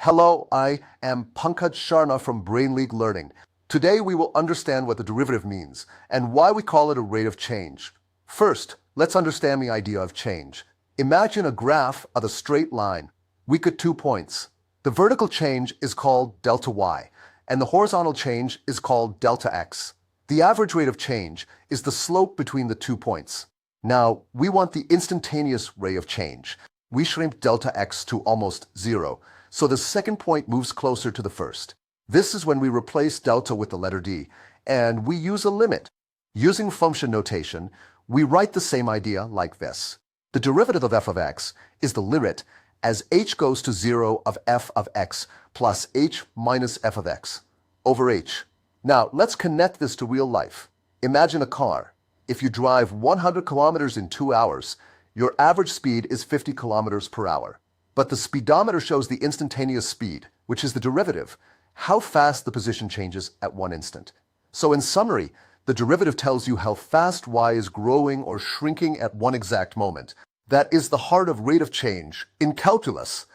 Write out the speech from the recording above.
Hello, I am Pankaj Sharma from Brain League Learning. Today we will understand what the derivative means and why we call it a rate of change. First, let's understand the idea of change. Imagine a graph of a straight line. We get 2 points. The vertical change is called delta y, and the horizontal change is called delta x. The average rate of change is the slope between the 2 points. Now, we want the instantaneous rate of change. We shrink delta x to almost 0, so the second point moves closer to the first. This is when we replace delta with the letter d, and we use a limit. Using function notation, we write the same idea like this. The derivative of f of x is the limit as h goes to 0 of f of x plus h minus f of x over h. Now, let's connect this to real life. Imagine a car. If you drive 100 kilometers in 2 hours, your average speed is 50 kilometers per hour. But the speedometer shows the instantaneous speed, which is the derivative, how fast the position changes at one instant. So in summary, the derivative tells you how fast y is growing or shrinking at one exact moment. That is the heart of rate of change in calculus.